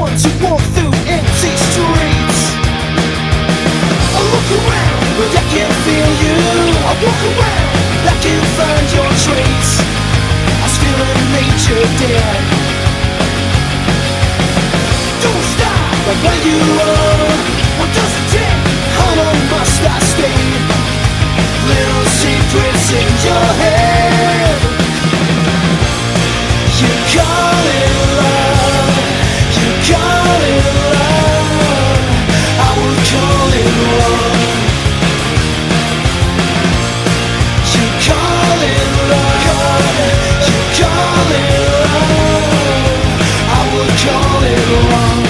want to walk through empty streets. I look around, but I can't feel you. I walk around, I can't find your trace. I was feeling nature dead. Don't stop, but where you are, what does it take? How long must I stay? Little secrets in your head. You call it love, you call it love, I would call it wrong. You call it love, you call it love, I would call it wrong.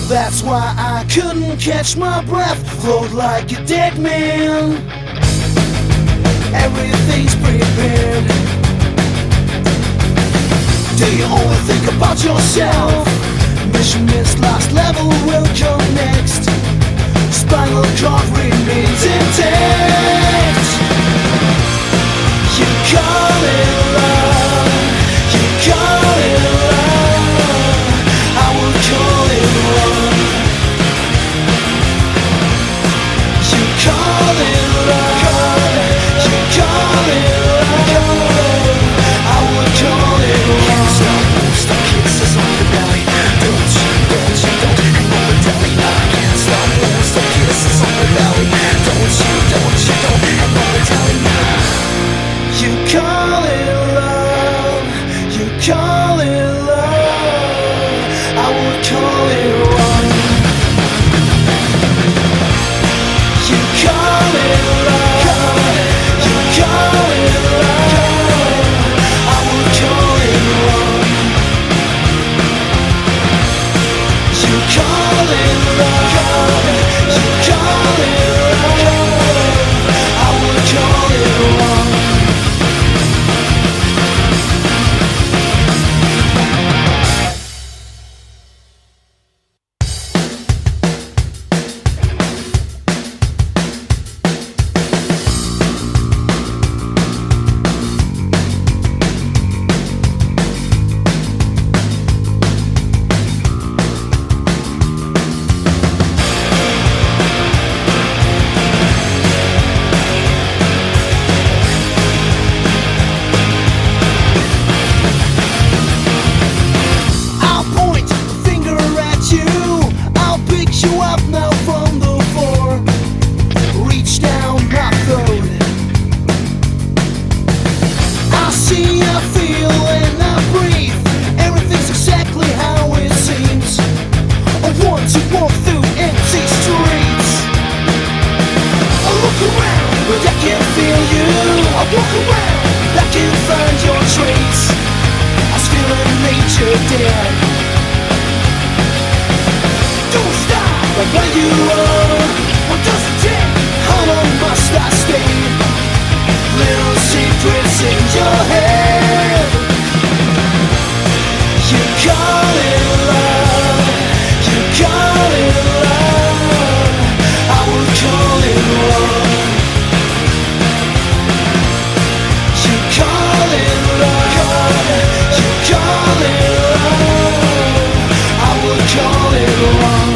That's why I couldn't catch my breath, float like a dead man. Everything's prepared. Do you only think about yourself? Mission missed, last level will come next. Spinal cord remains intact. You call it love, you call it love, I would call it wrong. You call it love, you call it love, I would call it wrong. Can't stop, won't stop, kisses on the belly. Don't hang on the deli. I can't stop, won't stop, kisses on the belly. Don't hang on the deli. You call it love, you call it love, I would call it wrong. You call it love, you call it love, I would call it wrong. You call it love, you call it love, I would call it wrong.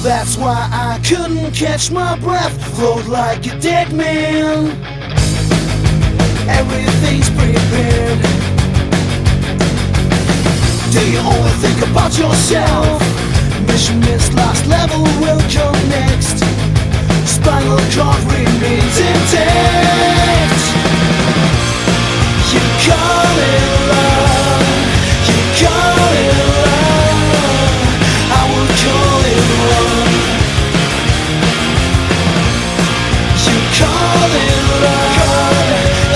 That's why I couldn't catch my breath, float like a dead man. Everything's prepared. Do you only think about yourself? Mission missed, last level will come next. Spinal cord remains intact. You call it love, you call it love, I would call it wrong. You call it love,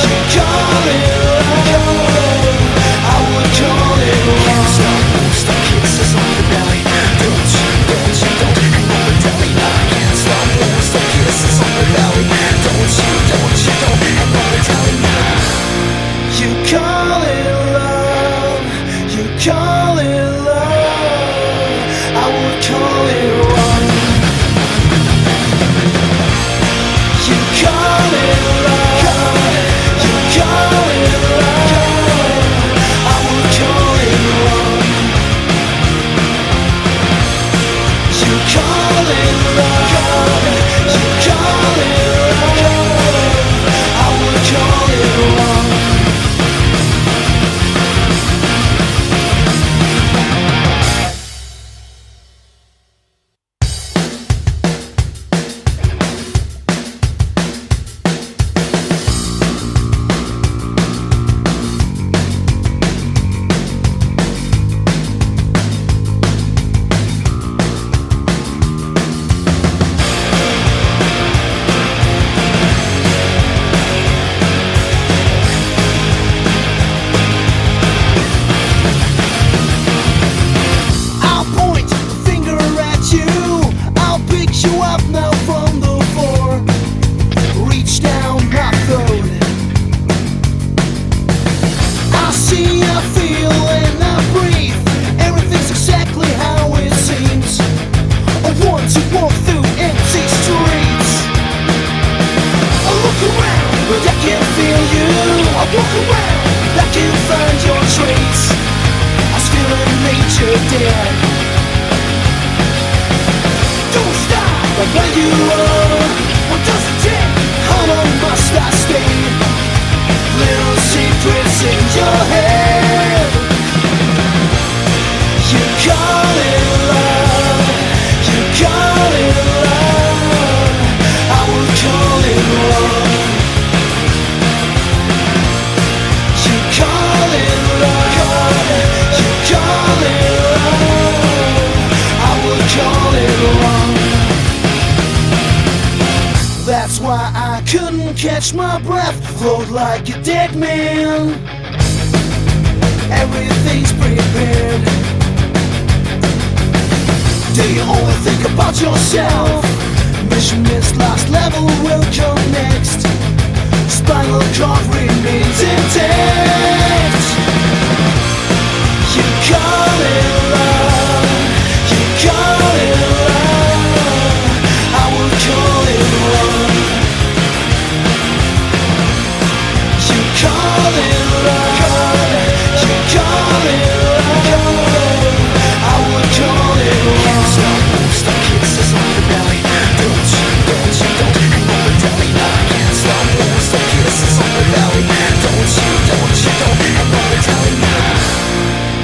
you call it love, I would call it wrong. Can't stop, won't stop, kisses on the belly. Don't hang on the deli. I can't stop, won't stop, kisses on the belly. Don't hang on the deli. You call it love, you call it love, I would call it wrong. You call it love, you call it love, I nature dead. Don't stop, but where you are, what does it take? How long must I stay? Little secrets in your head. You call it love, you call it love, I would call it wrong. You call it love, you call it love, I would call it wrong. That's why I couldn't catch my breath, float like a dead man. Everything's prepared. Do you only think about yourself? Mission missed, last level will come next. Spinal cord remains intact. You call it love, you call it love, I will call it wrong. You call it love, you call it love, I would call it wrong. Can't stop, won't stop, kisses on the belly. Don't hang on the deli. I can't stop, won't stop, kisses on the belly. Don't hang on the deli.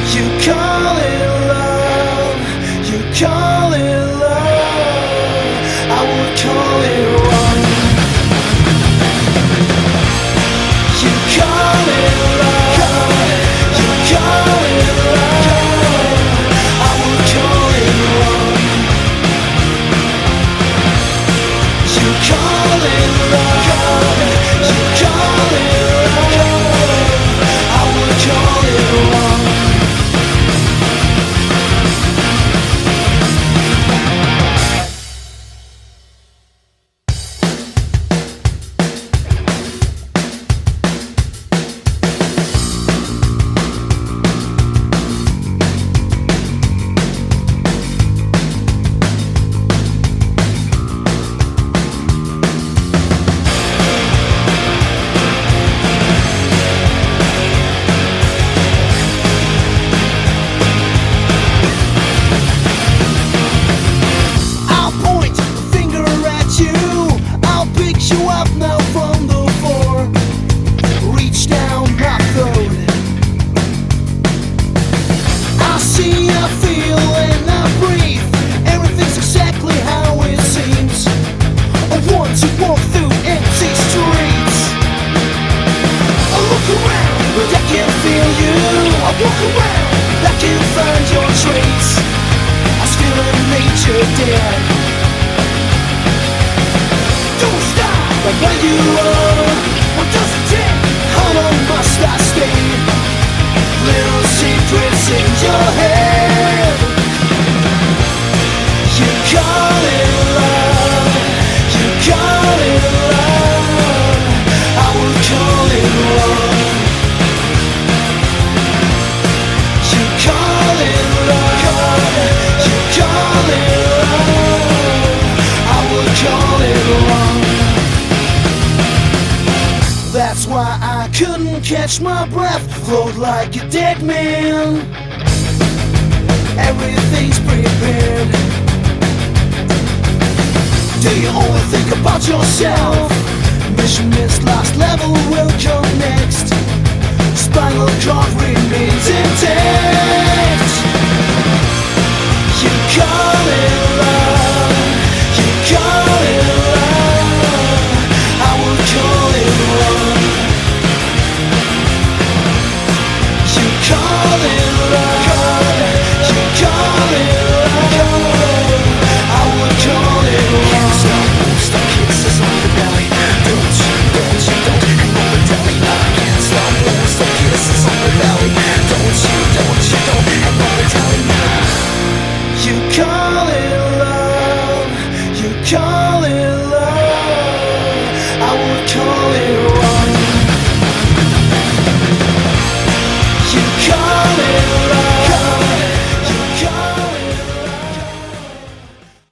You call it love, you call it love, I would call it wrong. You call it love, you call it love, I would call it wrong. You call it love, you call it love, I would call it wrong. That's why I couldn't catch my breath, float like a dead man. Everything's prepared. Do you only think about yourself? Mission missed, last level will come next. Spinal cord remains